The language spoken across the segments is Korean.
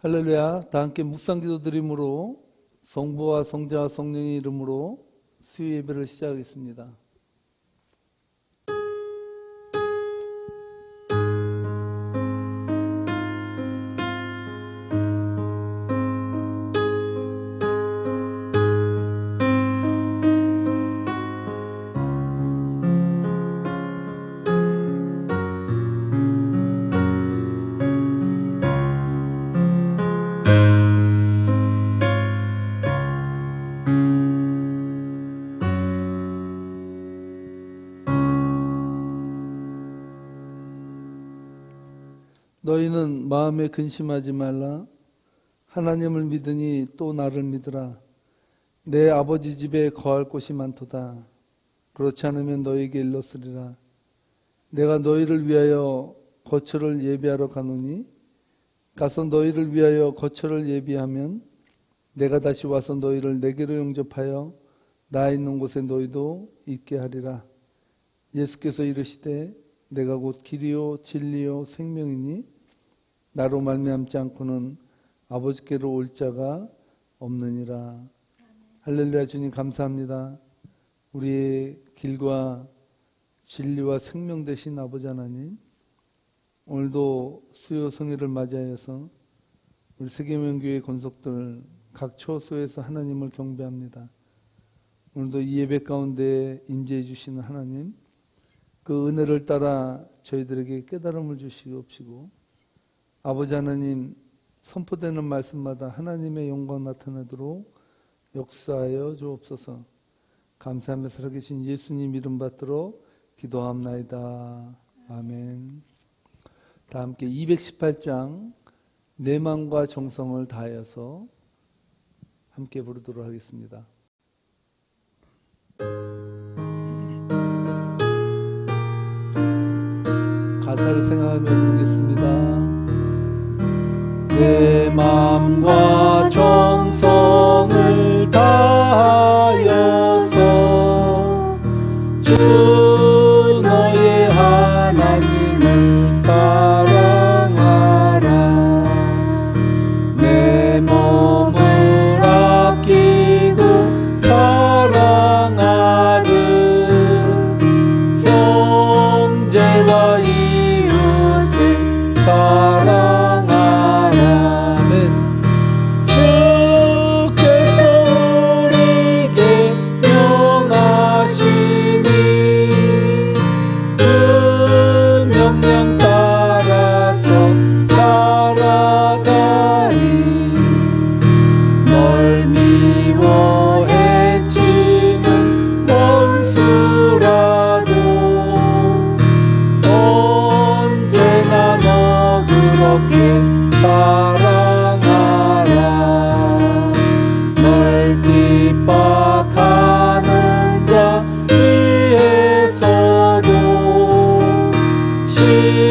할렐루야. 다 함께 묵상기도 드림으로 성부와 성자와 성령의 이름으로 수요 예배를 시작하겠습니다. 너희는 마음에 근심하지 말라. 하나님을 믿으니 또 나를 믿으라. 내 아버지 집에 거할 곳이 많도다. 그렇지 않으면 너희에게 일렀으리라. 내가 너희를 위하여 거처를 예비하러 가노니 가서 너희를 위하여 거처를 예비하면 내가 다시 와서 너희를 내게로 영접하여 나 있는 곳에 너희도 있게 하리라. 예수께서 이르시되 내가 곧 길이요 진리요 생명이니 나로 말미암지 않고는 아버지께로 올 자가 없느니라. 할렐루야. 주님 감사합니다. 우리의 길과 진리와 생명 되신 아버지 하나님, 오늘도 수요 성회를 맞이하여서 우리 세계명교회 권속들 각 처소에서 하나님을 경배합니다. 오늘도 이 예배 가운데 임재해 주시는 하나님, 그 은혜를 따라 저희들에게 깨달음을 주시옵시고 아버지 하나님, 선포되는 말씀마다 하나님의 영광 나타나도록 역사하여 주옵소서. 감사하며 살아계신 예수님 이름 받들어 기도합나이다. 아멘. 다 함께 218장 내 마음과 정성을 다하여서 함께 부르도록 하겠습니다. 가사를 생각하며 부르겠습니다. 내 마음과 정성을 다하여서 주 너의 하나님을 사랑하라. 내 몸을 아끼고 사랑하듯 형제와 이웃을 사랑하라.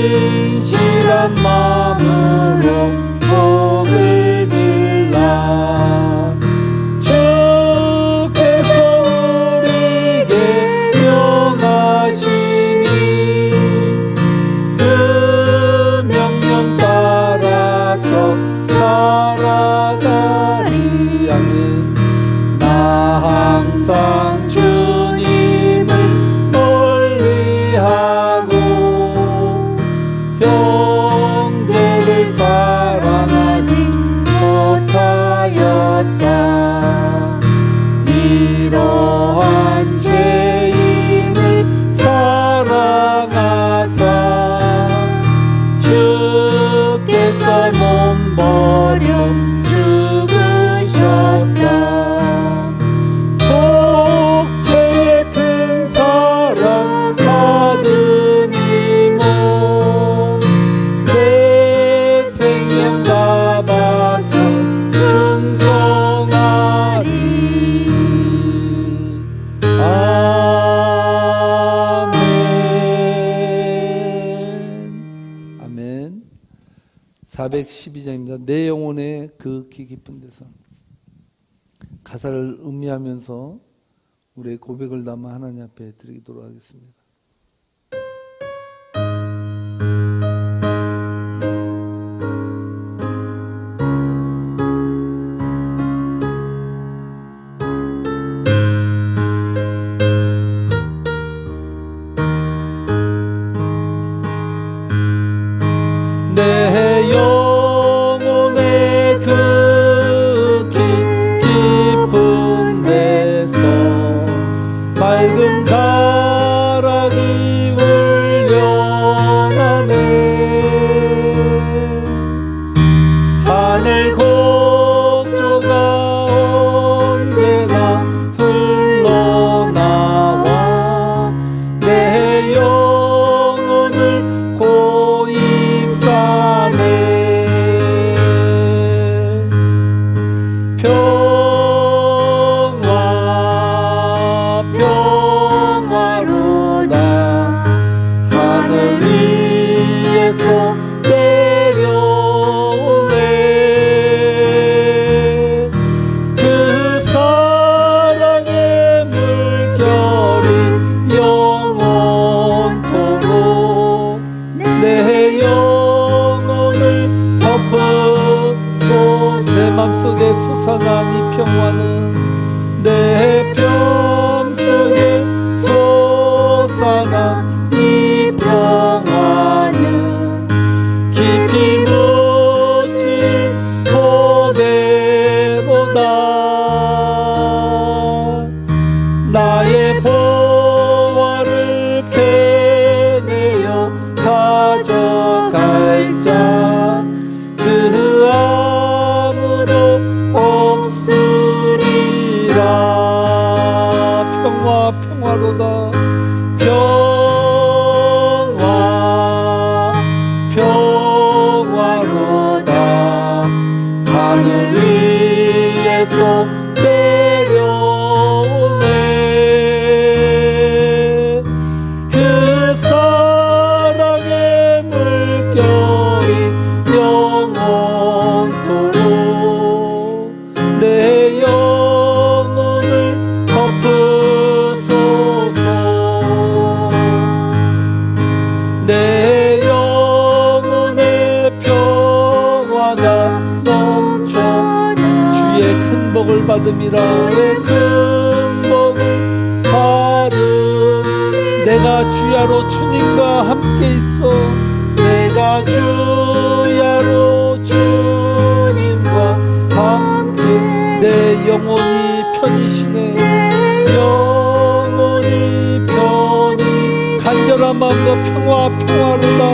신실한 마음으로 복을 빌라. 주께서 우리에게 명하시니 그 명령 따라서 살아가리. 아멘. 나 항상 주님을 멀리하고 형제를 사랑하지 못하였다. 이러한 죄인을 사랑하사 주께서 몸 버려 죽으셨다. 속죄의 큰 사랑 받은 이모 내 생명 다 바쳐 충성하리. 아멘. 아멘. 412장입니다. 내 영혼의 그 귀 깊은 데서. 가사를 음미하면서 우리의 고백을 담아 하나님 앞에 드리도록 하겠습니다. 내 맘속에 솟아난 이 평화는 내 맘속에 솟아난 이 평화는 깊이 묻힌 보배로다. 나의 보화를 캐내어 가져갈 자 그 아무도 없으리라. 평화 평화로다. 평화 평화로다. 하늘 위에서 내려오네. 그 사랑의 물결이 영원토록 내 영혼을 덮으소서. 내 영혼의 평화가 넘쳐 주의 큰 복을 받음이라. 의 큰 복을 받음. 내가 주야로 주님과 함께 있어. 내가 주야로 주님과 함께. 내 영혼이 편이시네. 내 영혼이 편히 간절한 마음과 평화 평화로다.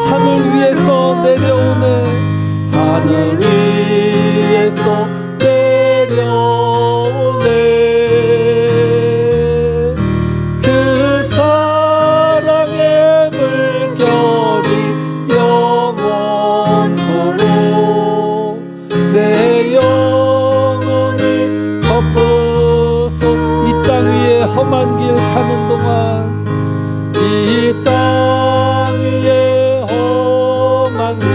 하늘 위에서 내려오네. 하늘 위에서 내려오네. 그 사랑의 물결이 영원토록 내 영혼을 덮어서 이 땅 위에 험한 길 가는 동안 이 땅 위에 험한 길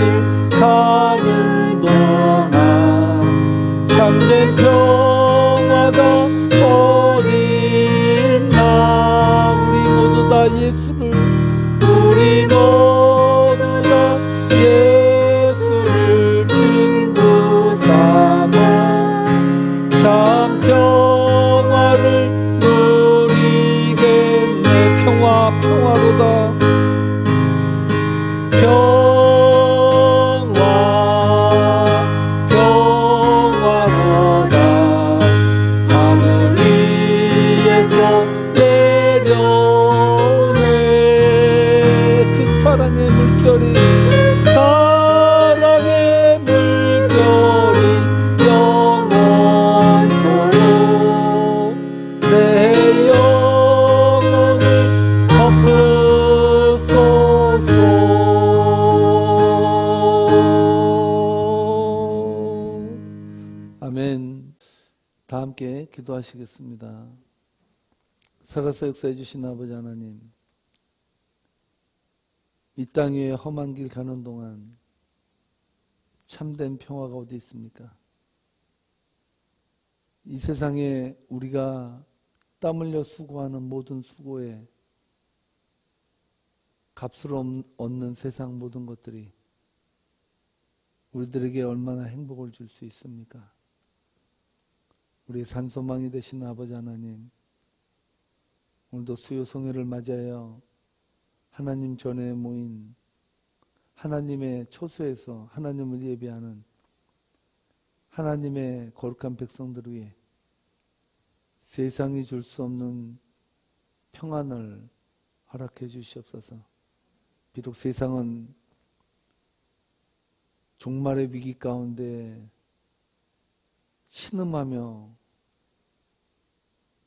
가는 동안 참된 평화가 어디 있나. 우리 모두 다 예수를 우리 모두 다 예수를 친구 삼아 참 평화를 누리겠네. 평화 평화로다. 평화 평화로다. 하늘 위에서 내려오네. 그 사랑의 물결이 사랑의 물결이 영원토록 내 영혼을 덮으소서. 아멘. 다 함께 기도하시겠습니다. 살아서 역사해 주신 아버지 하나님, 이 땅 위에 험한 길 가는 동안 참된 평화가 어디 있습니까? 이 세상에 우리가 땀 흘려 수고하는 모든 수고에 값을 얻는 세상 모든 것들이 우리들에게 얼마나 행복을 줄 수 있습니까? 우리의 산소망이 되신 아버지 하나님, 오늘도 수요 성회를 맞이하여 하나님 전에 모인 하나님의 초소에서 하나님을 예배하는 하나님의 거룩한 백성들을 위해 세상이 줄 수 없는 평안을 허락해 주시옵소서. 비록 세상은 종말의 위기 가운데 신음하며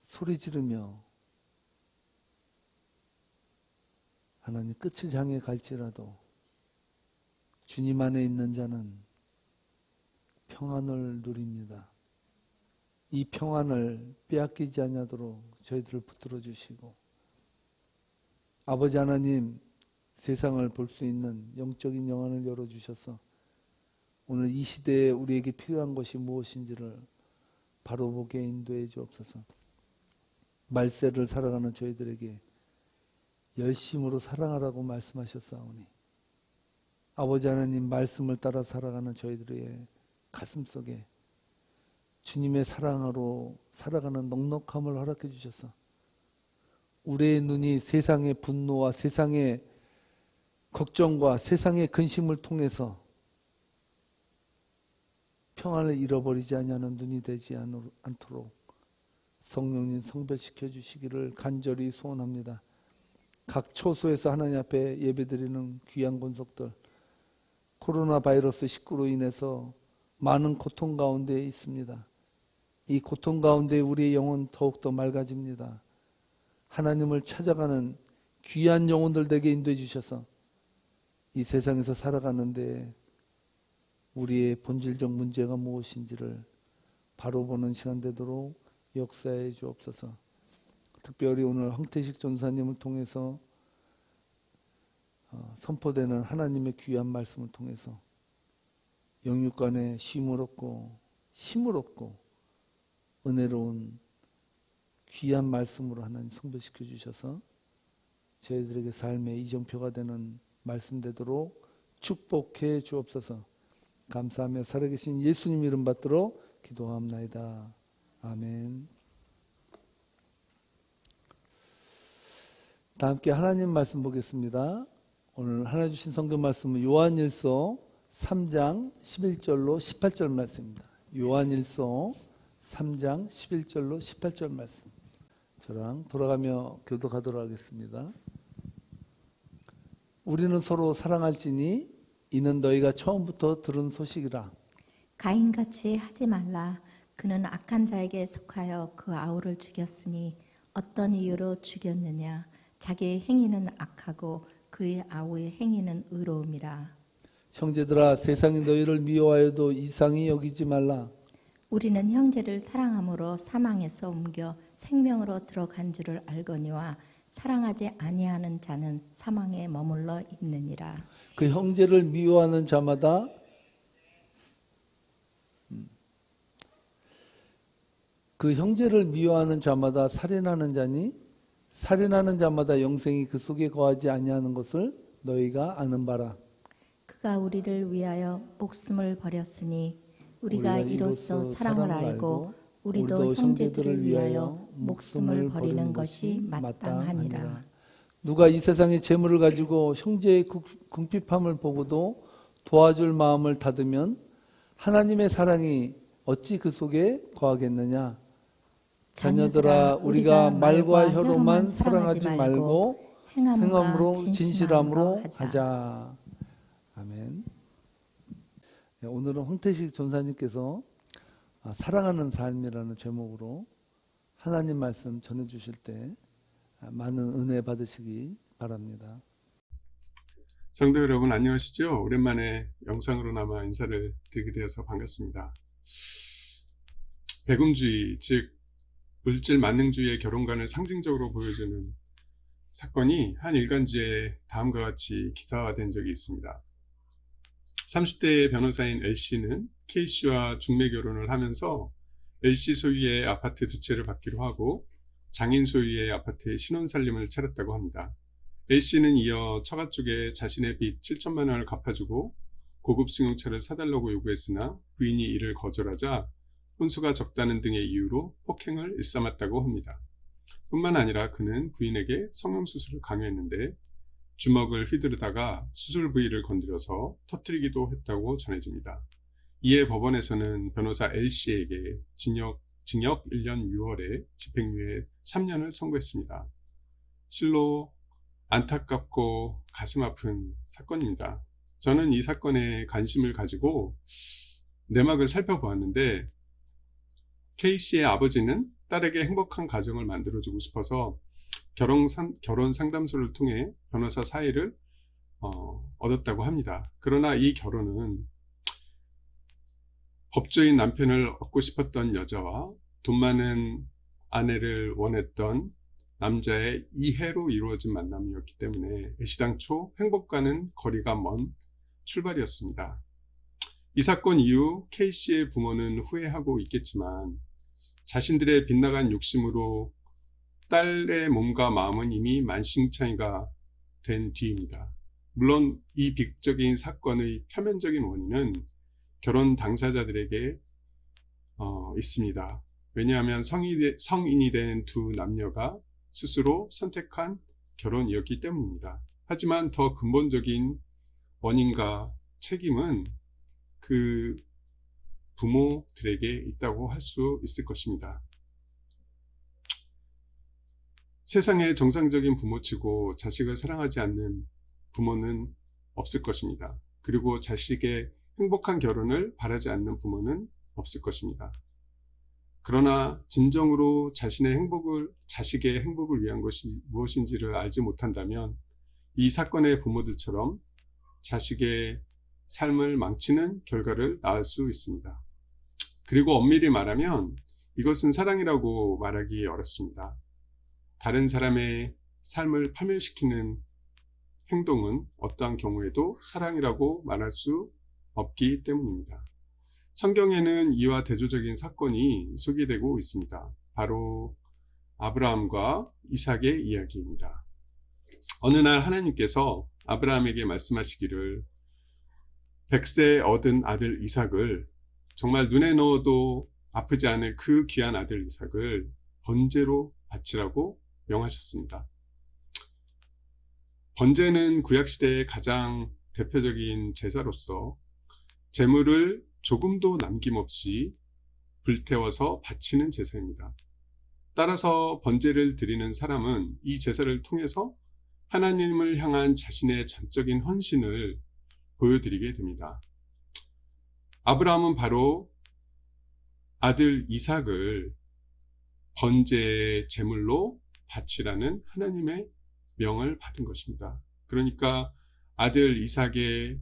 소리 지르며 하나님 끝을 향해 갈지라도 주님 안에 있는 자는 평안을 누립니다. 이 평안을 빼앗기지 아니하도록 저희들을 붙들어 주시고, 아버지 하나님, 세상을 볼 수 있는 영적인 영안을 열어주셔서 오늘 이 시대에 우리에게 필요한 것이 무엇인지를 바로 보게 인도해 주옵소서. 말세를 살아가는 저희들에게 열심으로 사랑하라고 말씀하셨사오니 아버지 하나님 말씀을 따라 살아가는 저희들의 가슴속에 주님의 사랑으로 살아가는 넉넉함을 허락해 주셔서 우리의 눈이 세상의 분노와 세상의 걱정과 세상의 근심을 통해서 평안을 잃어버리지 아니하는 눈이 되지 않도록 성령님 성별시켜 주시기를 간절히 소원합니다. 각 초소에서 하나님 앞에 예배드리는 귀한 권속들, 코로나 바이러스 19로 인해서 많은 고통 가운데 있습니다. 이 고통 가운데 우리의 영혼 더욱더 맑아집니다. 하나님을 찾아가는 귀한 영혼들 되게 인도해 주셔서 이 세상에서 살아가는데 우리의 본질적 문제가 무엇인지를 바로 보는 시간 되도록 역사해 주옵소서. 특별히 오늘 황태식 전사님을 통해서 선포되는 하나님의 귀한 말씀을 통해서 영육간에 쉼을 얻고 힘을 얻고 은혜로운 귀한 말씀으로 하나님 성별시켜 주셔서 저희들에게 삶의 이정표가 되는 말씀 되도록 축복해 주옵소서. 감사하며 살아계신 예수님 이름 받들어 기도합나이다. 아멘. 다 함께 하나님 말씀 보겠습니다. 오늘 하나 주신 성경 말씀은 요한일서 3장 11절로 18절 말씀입니다. 요한일서 3장 11절로 18절 말씀. 저랑 돌아가며 교독하도록 하겠습니다. 우리는 서로 사랑할지니 이는 너희가 처음부터 들은 소식이라. 가인같이 하지 말라. 그는 악한 자에게 속하여 그 아우를 죽였으니 어떤 이유로 죽였느냐. 자기의 행위는 악하고 그의 아우의 행위는 의로움이라. 형제들아, 세상이 너희를 미워하여도 이상히 여기지 말라. 우리는 형제를 사랑함으로 사망에서 옮겨 생명으로 들어간 줄을 알거니와 사랑하지 아니하는 자는 사망에 머물러 있느니라. 그 형제를 미워하는 자마다 살인하는 자니 살인하는 자마다 영생이 그 속에 거하지 아니하는 것을 너희가 아는 바라. 그가 우리를 위하여 목숨을 버렸으니 우리가 이로써 사랑을 알고 우리도 형제들을 위하여 목숨을 버리는 것이 마땅하니라. 누가 이 세상의 재물을 가지고 형제의 궁핍함을 보고도 도와줄 마음을 닫으면 하나님의 사랑이 어찌 그 속에 거하겠느냐. 자녀들아, 우리가 말과 혀로만 사랑하지 말고 행함으로 진실함으로 하자. 아멘. 오늘은 황태식 전사님께서 사랑하는 삶이라는 제목으로 하나님 말씀 전해주실 때 많은 은혜 받으시기 바랍니다. 성도 여러분 안녕하시죠? 오랜만에 영상으로나마 인사를 드리게 되어서 반갑습니다. 배금주의, 즉 물질 만능주의의 결혼관을 상징적으로 보여주는 사건이 한 일간지에 다음과 같이 기사화된 적이 있습니다. 30대 변호사인 L씨는 K씨와 중매 결혼을 하면서 L씨 소유의 아파트 2채를 받기로 하고 장인 소유의 아파트에 신혼살림을 차렸다고 합니다. L씨는 이어 처가 쪽에 자신의 빚 7천만 원을 갚아주고 고급 승용차를 사달라고 요구했으나 부인이 이를 거절하자 혼수가 적다는 등의 이유로 폭행을 일삼았다고 합니다. 뿐만 아니라 그는 부인에게 성형수술을 강요했는데 주먹을 휘두르다가 수술 부위를 건드려서 터뜨리기도 했다고 전해집니다. 이에 법원에서는 변호사 L씨에게 징역 1년 6월에 집행유예 3년을 선고했습니다. 실로 안타깝고 가슴 아픈 사건입니다. 저는 이 사건에 관심을 가지고 내막을 살펴보았는데 K씨의 아버지는 딸에게 행복한 가정을 만들어주고 싶어서 결혼 상담소를 통해 변호사 사의를 얻었다고 합니다. 그러나 이 결혼은 법조인 남편을 얻고 싶었던 여자와 돈 많은 아내를 원했던 남자의 이해로 이루어진 만남이었기 때문에 애시당초 행복과는 거리가 먼 출발이었습니다. 이 사건 이후 K씨의 부모는 후회하고 있겠지만 자신들의 빗나간 욕심으로 딸의 몸과 마음은 이미 만신창이가 된 뒤입니다. 물론 이 비극적인 사건의 표면적인 원인은 결혼 당사자들에게 있습니다. 왜냐하면 성인이 된 두 남녀가 스스로 선택한 결혼이었기 때문입니다. 하지만 더 근본적인 원인과 책임은 그 부모들에게 있다고 할 수 있을 것입니다. 세상에 정상적인 부모치고 자식을 사랑하지 않는 부모는 없을 것입니다. 그리고 자식의 행복한 결혼을 바라지 않는 부모는 없을 것입니다. 그러나 진정으로 자식의 행복을 위한 것이 무엇인지를 알지 못한다면 이 사건의 부모들처럼 자식의 삶을 망치는 결과를 낳을 수 있습니다. 그리고 엄밀히 말하면 이것은 사랑이라고 말하기 어렵습니다. 다른 사람의 삶을 파멸시키는 행동은 어떠한 경우에도 사랑이라고 말할 수 없기 때문입니다. 성경에는 이와 대조적인 사건이 소개되고 있습니다. 바로 아브라함과 이삭의 이야기입니다. 어느 날 하나님께서 아브라함에게 말씀하시기를 100세 얻은 아들 이삭을, 정말 눈에 넣어도 아프지 않을 그 귀한 아들 이삭을 번제로 바치라고 명하셨습니다. 번제는 구약시대의 가장 대표적인 제사로서 제물을 조금도 남김없이 불태워서 바치는 제사입니다. 따라서 번제를 드리는 사람은 이 제사를 통해서 하나님을 향한 자신의 전적인 헌신을 보여드리게 됩니다. 아브라함은 바로 아들 이삭을 번제의 제물로 바치라는 하나님의 명을 받은 것입니다. 그러니까 아들 이삭의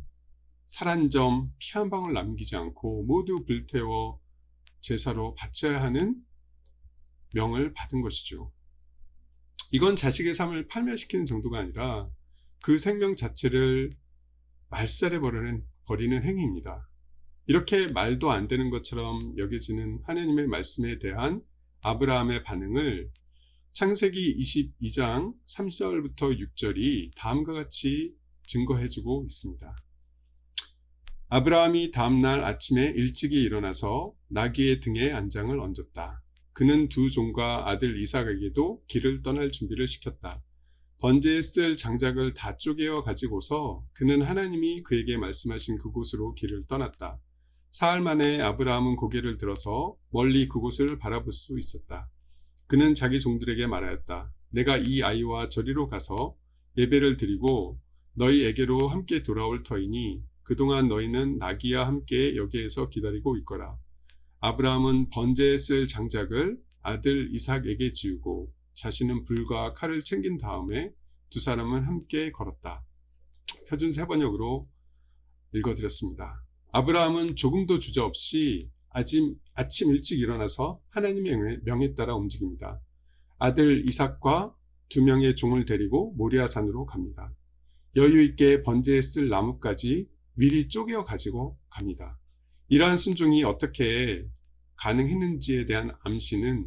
살 한 점, 피 한 방울 남기지 않고 모두 불태워 제사로 바쳐야 하는 명을 받은 것이죠. 이건 자식의 삶을 파멸시키는 정도가 아니라 그 생명 자체를 말살해 버리는 행위입니다. 이렇게 말도 안 되는 것처럼 여겨지는 하나님의 말씀에 대한 아브라함의 반응을 창세기 22장 3절부터 6절이 다음과 같이 증거해주고 있습니다. 아브라함이 다음날 아침에 일찍이 일어나서 나귀의 등에 안장을 얹었다. 그는 두 종과 아들 이삭에게도 길을 떠날 준비를 시켰다. 번제에 쓸 장작을 다 쪼개어 가지고서 그는 하나님이 그에게 말씀하신 그곳으로 길을 떠났다. 사흘 만에 아브라함은 고개를 들어서 멀리 그곳을 바라볼 수 있었다. 그는 자기 종들에게 말하였다. 내가 이 아이와 저리로 가서 예배를 드리고 너희에게로 함께 돌아올 터이니 그동안 너희는 나귀와 함께 여기에서 기다리고 있거라. 아브라함은 번제에 쓸 장작을 아들 이삭에게 지우고 자신은 불과 칼을 챙긴 다음에 두 사람은 함께 걸었다. 표준 세번역으로 읽어드렸습니다. 아브라함은 조금도 주저없이 아침 일찍 일어나서 하나님의 명에 따라 움직입니다. 아들 이삭과 2명의 종을 데리고 모리아산으로 갑니다. 여유 있게 번제에 쓸 나뭇가지 미리 쪼개어 가지고 갑니다. 이러한 순종이 어떻게 가능했는지에 대한 암시는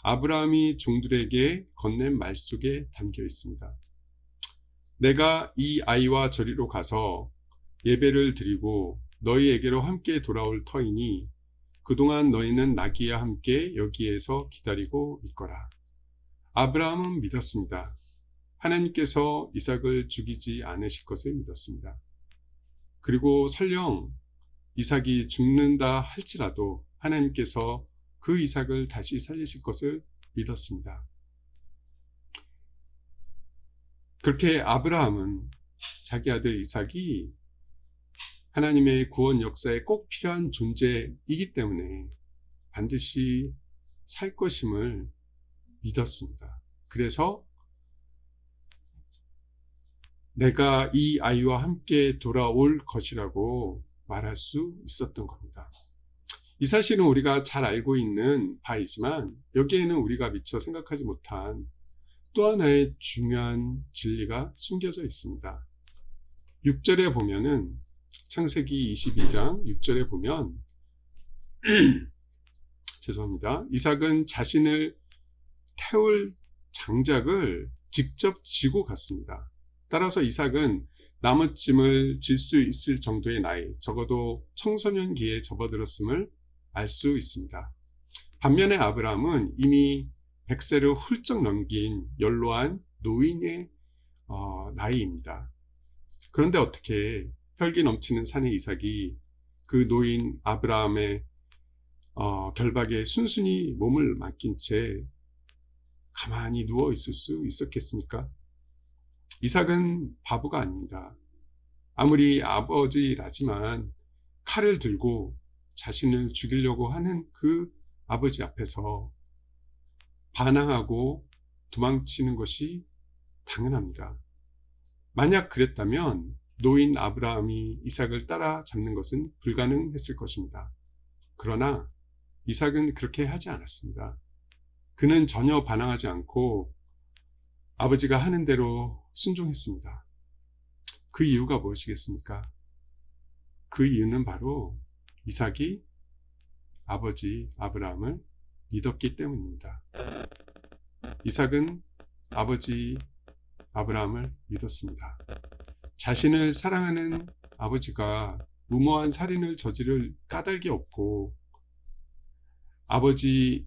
아브라함이 종들에게 건넨 말 속에 담겨 있습니다. 내가 이 아이와 저리로 가서 예배를 드리고 너희에게로 함께 돌아올 터이니 그동안 너희는 나귀와 함께 여기에서 기다리고 있거라. 아브라함은 믿었습니다. 하나님께서 이삭을 죽이지 않으실 것을 믿었습니다. 그리고 설령 이삭이 죽는다 할지라도 하나님께서 그 이삭을 다시 살리실 것을 믿었습니다. 그렇게 아브라함은 자기 아들 이삭이 하나님의 구원 역사에 꼭 필요한 존재이기 때문에 반드시 살 것임을 믿었습니다. 그래서 내가 이 아이와 함께 돌아올 것이라고 말할 수 있었던 겁니다. 이 사실은 우리가 잘 알고 있는 바이지만 여기에는 우리가 미처 생각하지 못한 또 하나의 중요한 진리가 숨겨져 있습니다. 6절에 보면은 창세기 22장 6절에 보면 죄송합니다. 이삭은 자신을 태울 장작을 직접 지고 갔습니다. 따라서 이삭은 나무짐을 질 수 있을 정도의 나이, 적어도 청소년기에 접어들었음을 알 수 있습니다. 반면에 아브라함은 이미 100세를 훌쩍 넘긴 연로한 노인의 나이입니다. 그런데 어떻게 혈기 넘치는 사내 이삭이 그 노인 아브라함의 결박에 순순히 몸을 맡긴 채 가만히 누워 있을 수 있었겠습니까? 이삭은 바보가 아닙니다. 아무리 아버지라지만 칼을 들고 자신을 죽이려고 하는 그 아버지 앞에서 반항하고 도망치는 것이 당연합니다. 만약 그랬다면 노인 아브라함이 이삭을 따라잡는 것은 불가능했을 것입니다. 그러나 이삭은 그렇게 하지 않았습니다. 그는 전혀 반항하지 않고 아버지가 하는 대로 순종했습니다. 그 이유가 무엇이겠습니까? 그 이유는 바로 이삭이 아버지 아브라함을 믿었기 때문입니다. 이삭은 아버지 아브라함을 믿었습니다. 자신을 사랑하는 아버지가 무모한 살인을 저지를 까닭이 없고 아버지의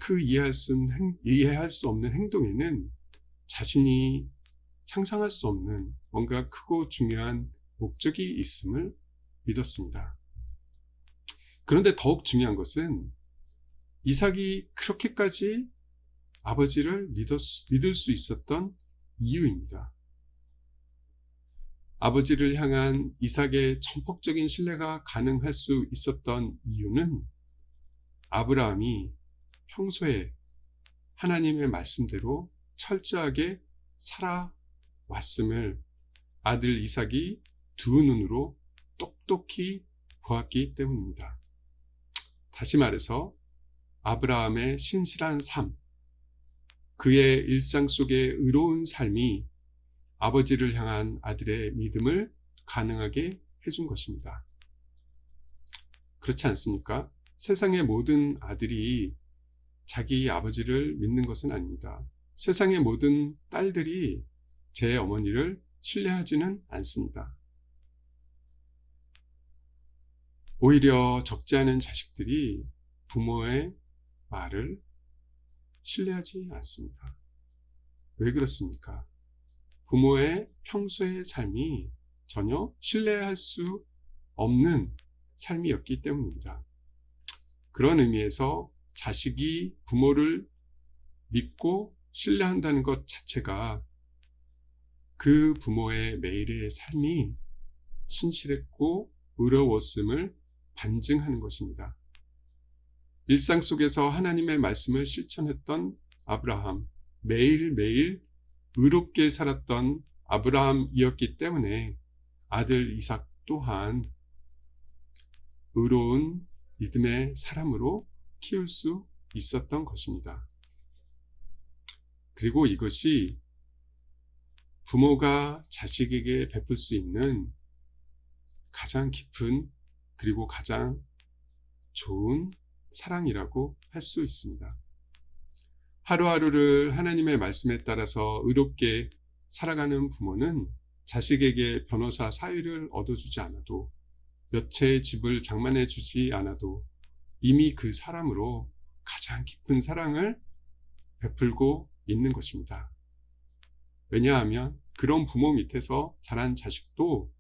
그 이해할 수 없는 행동에는 자신이 상상할 수 없는 뭔가 크고 중요한 목적이 있음을 믿었습니다. 그런데 더욱 중요한 것은 이삭이 그렇게까지 아버지를 믿을 수 있었던 이유입니다. 아버지를 향한 이삭의 전폭적인 신뢰가 가능할 수 있었던 이유는 아브라함이 평소에 하나님의 말씀대로 철저하게 살아왔음을 아들 이삭이 두 눈으로 똑똑히 보았기 때문입니다. 다시 말해서 아브라함의 신실한 삶, 그의 일상 속의 의로운 삶이 아버지를 향한 아들의 믿음을 가능하게 해준 것입니다. 그렇지 않습니까? 세상의 모든 아들이 자기 아버지를 믿는 것은 아닙니다. 세상의 모든 딸들이 제 어머니를 신뢰하지는 않습니다. 오히려 적지 않은 자식들이 부모의 말을 신뢰하지 않습니다. 왜 그렇습니까? 부모의 평소의 삶이 전혀 신뢰할 수 없는 삶이었기 때문입니다. 그런 의미에서 자식이 부모를 믿고 신뢰한다는 것 자체가 그 부모의 매일의 삶이 신실했고 의로웠음을 반증하는 것입니다. 일상 속에서 하나님의 말씀을 실천했던 아브라함, 매일매일 의롭게 살았던 아브라함이었기 때문에 아들 이삭 또한 의로운 믿음의 사람으로 키울 수 있었던 것입니다. 그리고 이것이 부모가 자식에게 베풀 수 있는 가장 깊은 그리고 가장 좋은 사랑이라고 할 수 있습니다. 하루하루를 하나님의 말씀에 따라서 의롭게 살아가는 부모는 자식에게 변호사 사위를 얻어주지 않아도 몇 채의 집을 장만해 주지 않아도 이미 그 사람으로 가장 깊은 사랑을 베풀고 있는 것입니다. 왜냐하면 그런 부모 밑에서 자란 자식도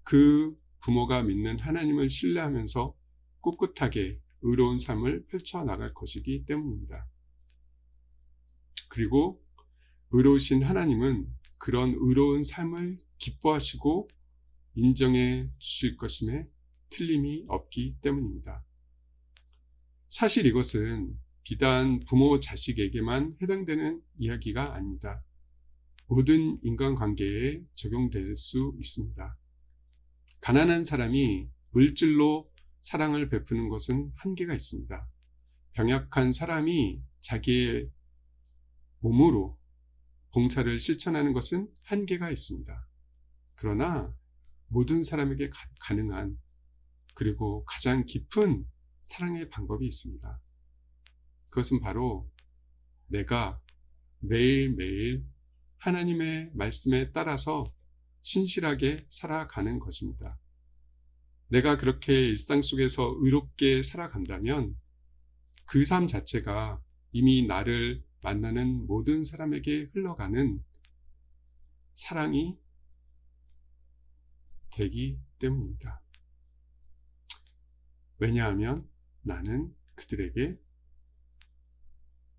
그 부모가 믿는 하나님을 신뢰하면서 꿋꿋하게 의로운 삶을 펼쳐나갈 것이기 때문입니다. 그리고 의로우신 하나님은 그런 의로운 삶을 기뻐하시고 인정해 주실 것임에 틀림이 없기 때문입니다. 사실 이것은 비단 부모 자식에게만 해당되는 이야기가 아닙니다. 모든 인간관계에 적용될 수 있습니다. 가난한 사람이 물질로 사랑을 베푸는 것은 한계가 있습니다. 병약한 사람이 자기의 몸으로 봉사를 실천하는 것은 한계가 있습니다. 그러나 모든 사람에게 가능한 그리고 가장 깊은 사랑의 방법이 있습니다. 그것은 바로 내가 매일매일 하나님의 말씀에 따라서 신실하게 살아가는 것입니다. 내가 그렇게 일상 속에서 의롭게 살아간다면 그 삶 자체가 이미 나를 만나는 모든 사람에게 흘러가는 사랑이 되기 때문입니다. 왜냐하면 나는 그들에게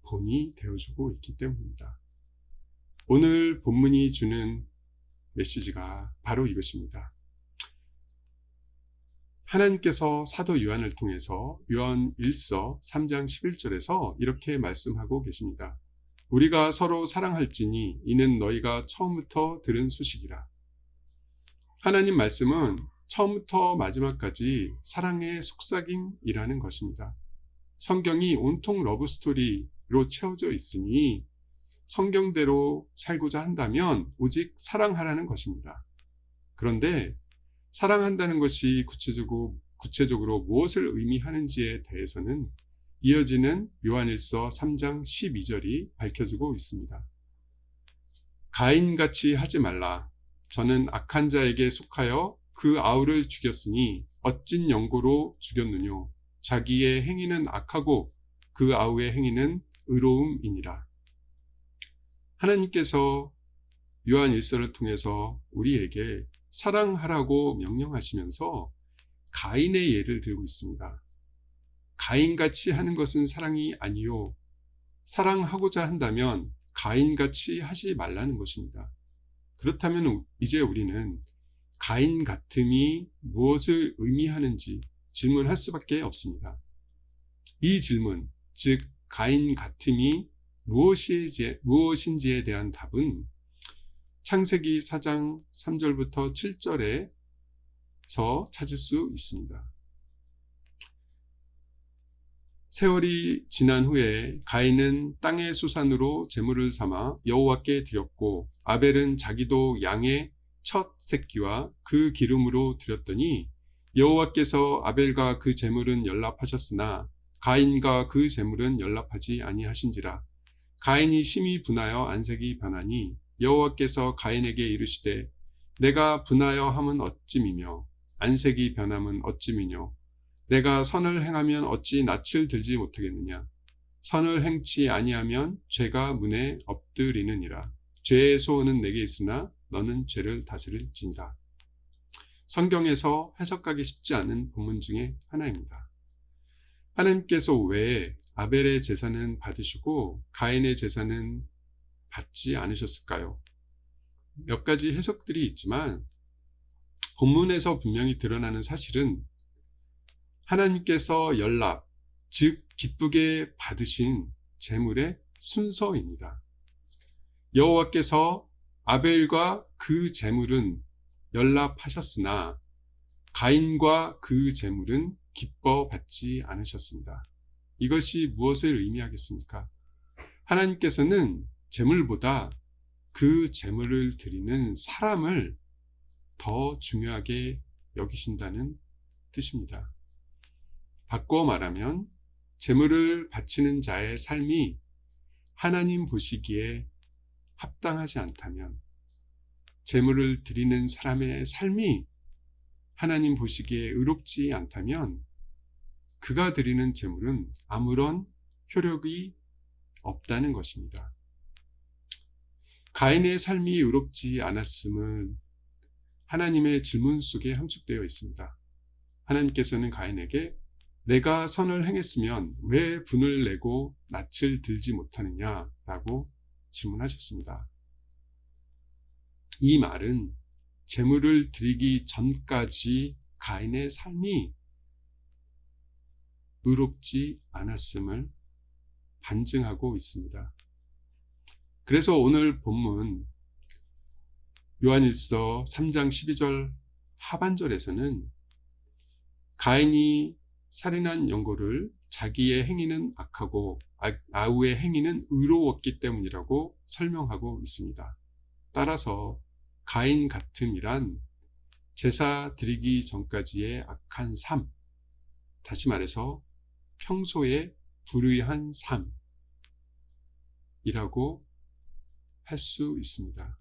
본이 되어주고 있기 때문입니다. 오늘 본문이 주는 메시지가 바로 이것입니다. 하나님께서 사도 요한을 통해서 요한 1서 3장 11절에서 이렇게 말씀하고 계십니다. 우리가 서로 사랑할지니 이는 너희가 처음부터 들은 소식이라. 하나님 말씀은 처음부터 마지막까지 사랑의 속삭임이라는 것입니다. 성경이 온통 러브스토리로 채워져 있으니 성경대로 살고자 한다면 오직 사랑하라는 것입니다. 그런데 사랑한다는 것이 구체적으로 무엇을 의미하는지에 대해서는 이어지는 요한일서 3장 12절이 밝혀주고 있습니다. 가인같이 하지 말라. 저는 악한 자에게 속하여 그 아우를 죽였으니 어찐 영고로 죽였느뇨. 자기의 행위는 악하고 그 아우의 행위는 의로움이니라. 하나님께서 요한 1서를 통해서 우리에게 사랑하라고 명령하시면서 가인의 예를 들고 있습니다. 가인같이 하는 것은 사랑이 아니요. 사랑하고자 한다면 가인같이 하지 말라는 것입니다. 그렇다면 이제 우리는 가인 같음이 무엇을 의미하는지 질문할 수밖에 없습니다. 이 질문, 즉 가인 같음이 무엇인지에 대한 답은 창세기 4장 3절부터 7절에서 찾을 수 있습니다. 세월이 지난 후에 가인은 땅의 소산으로 제물을 삼아 여호와께 드렸고 아벨은 자기도 양의 첫 새끼와 그 기름으로 드렸더니 여호와께서 아벨과 그 제물은 연락하셨으나 가인과 그 제물은 연락하지 아니하신지라. 가인이 심히 분하여 안색이 변하니 여호와께서 가인에게 이르시되 내가 분하여 함은 어찌미며 안색이 변함은 어찌미뇨. 내가 선을 행하면 어찌 낯을 들지 못하겠느냐. 선을 행치 아니하면 죄가 문에 엎드리느니라. 죄의 소원은 내게 있으나 너는 죄를 다스릴지니라. 성경에서 해석하기 쉽지 않은 본문 중에 하나입니다. 하나님께서 왜 아벨의 제사는 받으시고 가인의 제사는 받지 않으셨을까요? 몇 가지 해석들이 있지만 본문에서 분명히 드러나는 사실은 하나님께서 연락, 즉 기쁘게 받으신 제물의 순서입니다. 여호와께서 아벨과 그 제물은 연락하셨으나 가인과 그 제물은 기뻐 받지 않으셨습니다. 이것이 무엇을 의미하겠습니까? 하나님께서는 제물보다 그 제물을 드리는 사람을 더 중요하게 여기신다는 뜻입니다. 바꿔 말하면 제물을 바치는 자의 삶이 하나님 보시기에 합당하지 않다면, 제물을 드리는 사람의 삶이 하나님 보시기에 의롭지 않다면 그가 드리는 제물은 아무런 효력이 없다는 것입니다. 가인의 삶이 의롭지 않았음은 하나님의 질문 속에 함축되어 있습니다. 하나님께서는 가인에게 내가 선을 행했으면 왜 분을 내고 낯을 들지 못하느냐라고 질문하셨습니다. 이 말은 제물을 드리기 전까지 가인의 삶이 의롭지 않았음을 반증하고 있습니다. 그래서 오늘 본문 요한일서 3장 12절 하반절에서는 가인이 살인한 연고를 자기의 행위는 악하고 아우의 행위는 의로웠기 때문이라고 설명하고 있습니다. 따라서 가인 같음이란 제사 드리기 전까지의 악한 삶, 다시 말해서 평소에 불의한 삶이라고 할 수 있습니다.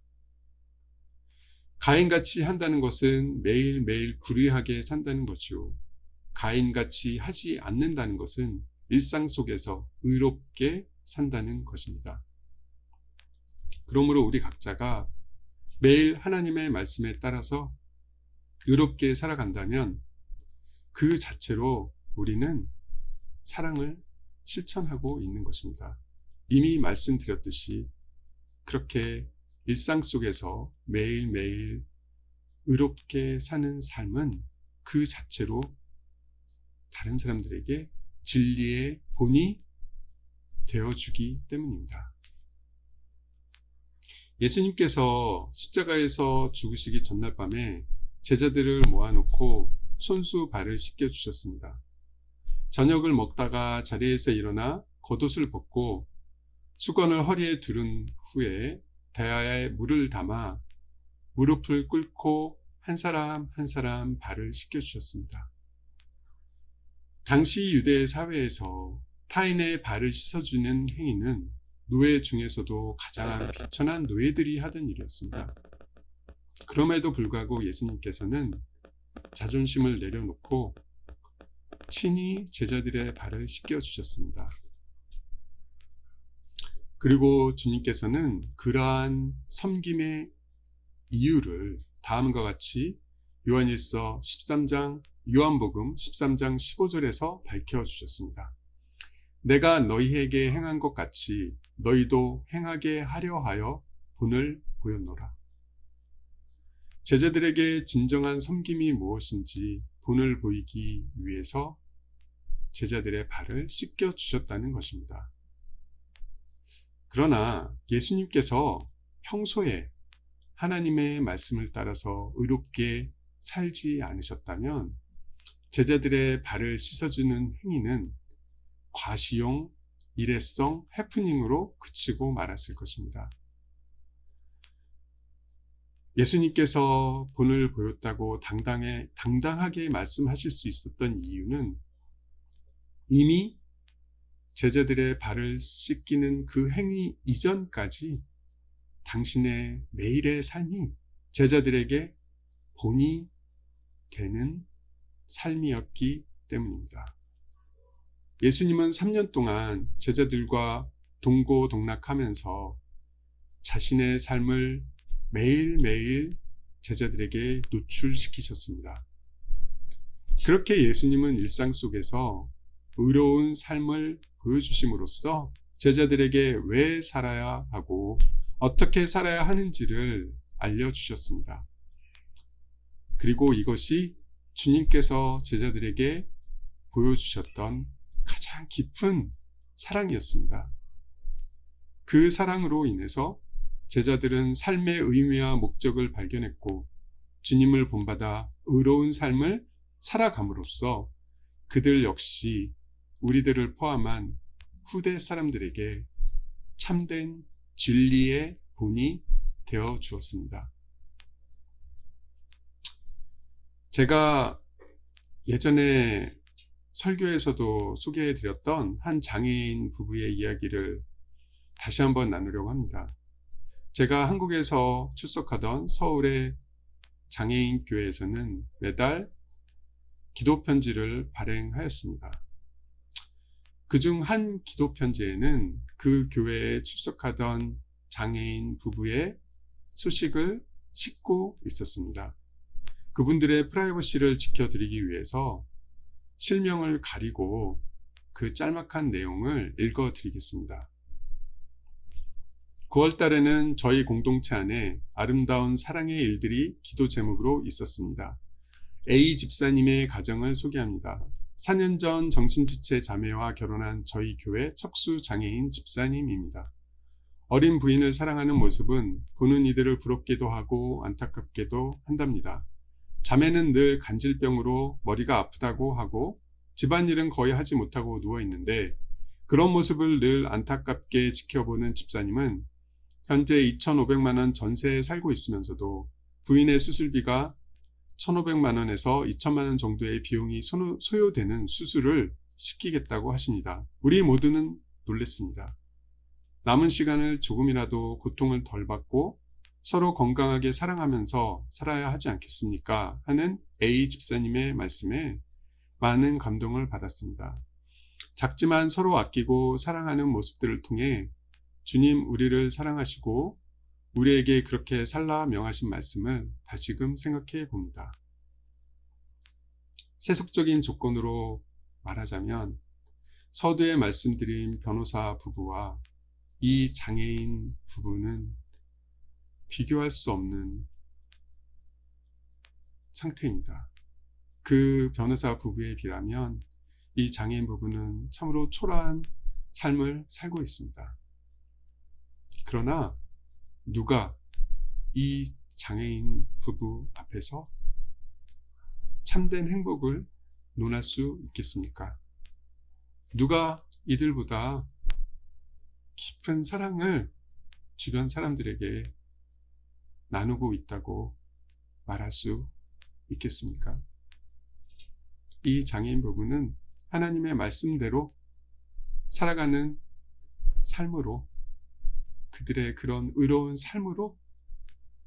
가인같이 한다는 것은 매일매일 구리하게 산다는 거죠. 가인같이 하지 않는다는 것은 일상 속에서 의롭게 산다는 것입니다. 그러므로 우리 각자가 매일 하나님의 말씀에 따라서 의롭게 살아간다면 그 자체로 우리는 사랑을 실천하고 있는 것입니다. 이미 말씀드렸듯이 그렇게 일상 속에서 매일매일 의롭게 사는 삶은 그 자체로 다른 사람들에게 진리의 본이 되어주기 때문입니다. 예수님께서 십자가에서 죽으시기 전날 밤에 제자들을 모아놓고 손수 발을 씻겨주셨습니다. 저녁을 먹다가 자리에서 일어나 겉옷을 벗고 수건을 허리에 두른 후에 대야에 물을 담아 무릎을 꿇고 한 사람 한 사람 발을 씻겨주셨습니다. 당시 유대 사회에서 타인의 발을 씻어주는 행위는 노예 중에서도 가장 비천한 노예들이 하던 일이었습니다. 그럼에도 불구하고 예수님께서는 자존심을 내려놓고 친히 제자들의 발을 씻겨주셨습니다. 그리고 주님께서는 그러한 섬김의 이유를 다음과 같이 요한복음 13장 15절에서 밝혀주셨습니다. 내가 너희에게 행한 것 같이 너희도 행하게 하려 하여 본을 보였노라. 제자들에게 진정한 섬김이 무엇인지 본을 보이기 위해서 제자들의 발을 씻겨주셨다는 것입니다. 그러나 예수님께서 평소에 하나님의 말씀을 따라서 의롭게 살지 않으셨다면 제자들의 발을 씻어주는 행위는 과시용, 일회성, 해프닝으로 그치고 말았을 것입니다. 예수님께서 본을 보였다고 당당하게 말씀하실 수 있었던 이유는 이미 제자들의 발을 씻기는 그 행위 이전까지 당신의 매일의 삶이 제자들에게 본이 되는 삶이었기 때문입니다. 예수님은 3년 동안 제자들과 동고동락하면서 자신의 삶을 매일매일 제자들에게 노출시키셨습니다. 그렇게 예수님은 일상 속에서 의로운 삶을 보여주심으로써 제자들에게 왜 살아야 하고 어떻게 살아야 하는지를 알려주셨습니다. 그리고 이것이 주님께서 제자들에게 보여주셨던 가장 깊은 사랑이었습니다. 그 사랑으로 인해서 제자들은 삶의 의미와 목적을 발견했고 주님을 본받아 의로운 삶을 살아감으로써 그들 역시 우리들을 포함한 후대 사람들에게 참된 진리의 본이 되어 주었습니다. 제가 예전에 설교에서도 소개해 드렸던 한 장애인 부부의 이야기를 다시 한번 나누려고 합니다. 제가 한국에서 출석하던 서울의 장애인 교회에서는 매달 기도 편지를 발행하였습니다. 그중 한 기도 편지에는 그 교회에 출석하던 장애인 부부의 소식을 싣고 있었습니다. 그분들의 프라이버시를 지켜드리기 위해서 실명을 가리고 그 짤막한 내용을 읽어드리겠습니다. 9월 달에는 저희 공동체 안에 아름다운 사랑의 일들이 기도 제목으로 있었습니다. A 집사님의 가정을 소개합니다. 4년 전 정신지체 자매와 결혼한 저희 교회 척수 장애인 집사님입니다. 어린 부인을 사랑하는 모습은 보는 이들을 부럽기도 하고 안타깝게도 한답니다. 자매는 늘 간질병으로 머리가 아프다고 하고 집안일은 거의 하지 못하고 누워있는데 그런 모습을 늘 안타깝게 지켜보는 집사님은 현재 2,500만 원 전세에 살고 있으면서도 부인의 수술비가 1,500만 원에서 2,000만 원 정도의 비용이 소요되는 수술을 시키겠다고 하십니다. 우리 모두는 놀랬습니다. 남은 시간을 조금이라도 고통을 덜 받고 서로 건강하게 사랑하면서 살아야 하지 않겠습니까? 하는 A 집사님의 말씀에 많은 감동을 받았습니다. 작지만 서로 아끼고 사랑하는 모습들을 통해 주님 우리를 사랑하시고 우리에게 그렇게 살라 명하신 말씀을 다시금 생각해 봅니다. 세속적인 조건으로 말하자면 서두에 말씀드린 변호사 부부와 이 장애인 부부는 비교할 수 없는 상태입니다. 그 변호사 부부에 비하면 이 장애인 부부는 참으로 초라한 삶을 살고 있습니다. 그러나 누가 이 장애인 부부 앞에서 참된 행복을 논할 수 있겠습니까? 누가 이들보다 깊은 사랑을 주변 사람들에게 나누고 있다고 말할 수 있겠습니까? 이 장애인 부부는 하나님의 말씀대로 살아가는 삶으로, 그들의 그런 의로운 삶으로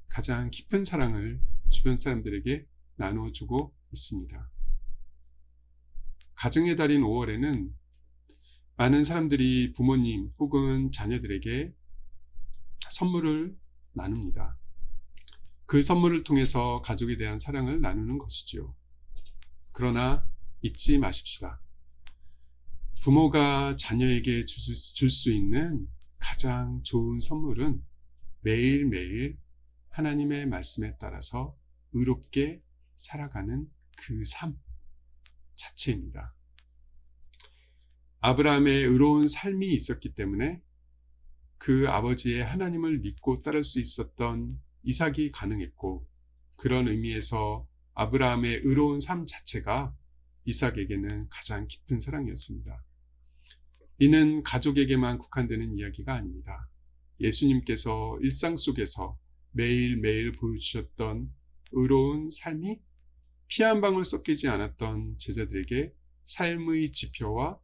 가장 깊은 사랑을 주변 사람들에게 나누어주고 있습니다. 가정의 달인 5월에는 많은 사람들이 부모님 혹은 자녀들에게 선물을 나눕니다. 그 선물을 통해서 가족에 대한 사랑을 나누는 것이죠. 그러나 잊지 마십시다. 부모가 자녀에게 줄 수 있는 가장 좋은 선물은 매일매일 하나님의 말씀에 따라서 의롭게 살아가는 그 삶 자체입니다. 아브라함의 의로운 삶이 있었기 때문에 그 아버지의 하나님을 믿고 따를 수 있었던 이삭이 가능했고, 그런 의미에서 아브라함의 의로운 삶 자체가 이삭에게는 가장 깊은 사랑이었습니다. 이는 가족에게만 국한되는 이야기가 아닙니다. 예수님께서 일상 속에서 매일매일 보여주셨던 의로운 삶이 피 한 방울 섞이지 않았던 제자들에게 삶의 지표와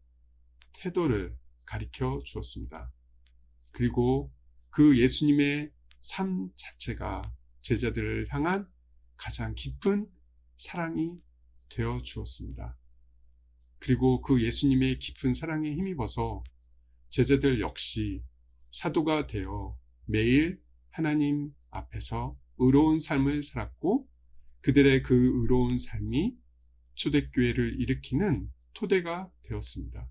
태도를 가르쳐 주었습니다. 그리고 그 예수님의 삶 자체가 제자들을 향한 가장 깊은 사랑이 되어 주었습니다. 그리고 그 예수님의 깊은 사랑에 힘입어서 제자들 역시 사도가 되어 매일 하나님 앞에서 의로운 삶을 살았고, 그들의 그 의로운 삶이 초대교회를 일으키는 토대가 되었습니다.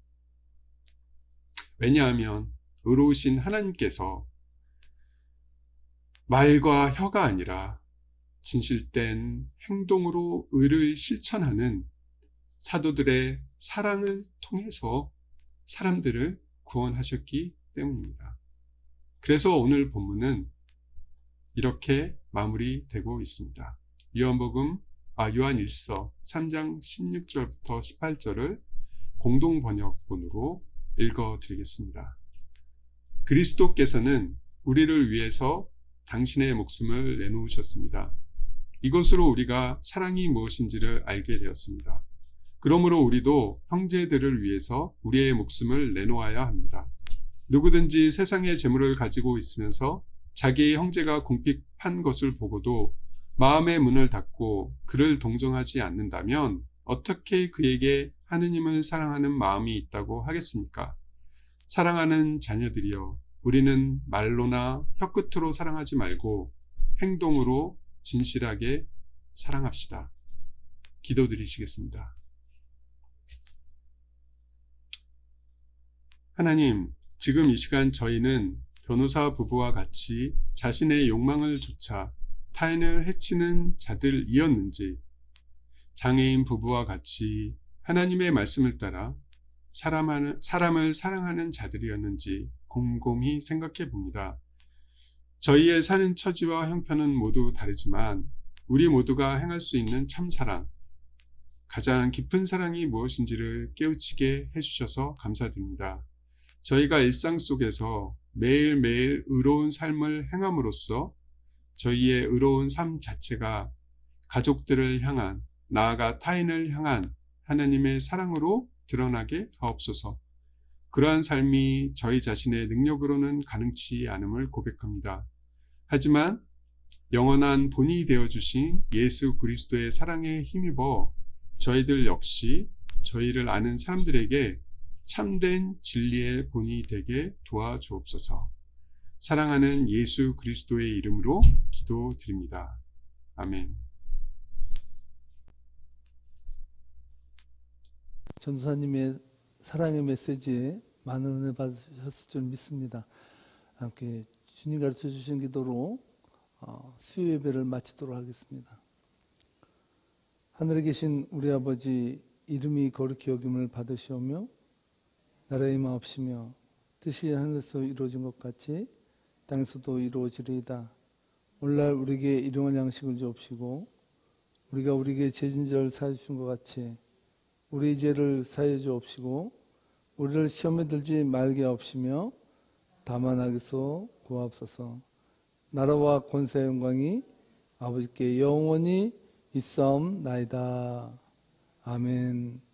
왜냐하면 의로우신 하나님께서 말과 혀가 아니라 진실된 행동으로 의를 실천하는 사도들의 사랑을 통해서 사람들을 구원하셨기 때문입니다. 그래서 오늘 본문은 이렇게 마무리되고 있습니다. 요한일서 3장 16절부터 18절을 공동 번역본으로 읽어드리겠습니다. 그리스도께서는 우리를 위해서 당신의 목숨을 내놓으셨습니다. 이것으로 우리가 사랑이 무엇인지를 알게 되었습니다. 그러므로 우리도 형제들을 위해서 우리의 목숨을 내놓아야 합니다. 누구든지 세상의 재물을 가지고 있으면서 자기의 형제가 궁핍한 것을 보고도 마음의 문을 닫고 그를 동정하지 않는다면 어떻게 그에게 하느님을 사랑하는 마음이 있다고 하겠습니까? 사랑하는 자녀들이여, 우리는 말로나 혀끝으로 사랑하지 말고 행동으로 진실하게 사랑합시다. 기도드리시겠습니다. 하나님, 지금 이 시간 저희는 변호사 부부와 같이 자신의 욕망을 좇아 타인을 해치는 자들이었는지, 장애인 부부와 같이 하나님의 말씀을 따라 사람을 사랑하는 자들이었는지 곰곰이 생각해 봅니다. 저희의 사는 처지와 형편은 모두 다르지만 우리 모두가 행할 수 있는 참사랑, 가장 깊은 사랑이 무엇인지를 깨우치게 해주셔서 감사드립니다. 저희가 일상 속에서 매일매일 의로운 삶을 행함으로써 저희의 의로운 삶 자체가 가족들을 향한, 나아가 타인을 향한 하나님의 사랑으로 드러나게 하옵소서. 그러한 삶이 저희 자신의 능력으로는 가능치 않음을 고백합니다. 하지만 영원한 본이 되어주신 예수 그리스도의 사랑에 힘입어 저희들 역시 저희를 아는 사람들에게 참된 진리의 본이 되게 도와주옵소서. 사랑하는 예수 그리스도의 이름으로 기도드립니다. 아멘. 전도사님의 사랑의 메시지에 많은 은혜 받으셨을 줄 믿습니다. 함께 주님 가르쳐 주신 기도로 수요 예배를 마치도록 하겠습니다. 하늘에 계신 우리 아버지, 이름이 거룩히 여김을 받으시오며 나라의 임하옵시며 뜻이 하늘에서 이루어진 것 같이 땅에서도 이루어지리이다. 오늘날 우리에게 일용할 양식을 주옵시고 우리가 우리에게 죄진 자를 사해 주신 것 같이 우리 죄를 사해 주옵시고 우리를 시험에 들지 말게 하옵시며 다만 악에서 구하옵소서. 나라와 권세와 영광이 아버지께 영원히 있사옵나이다. 아멘.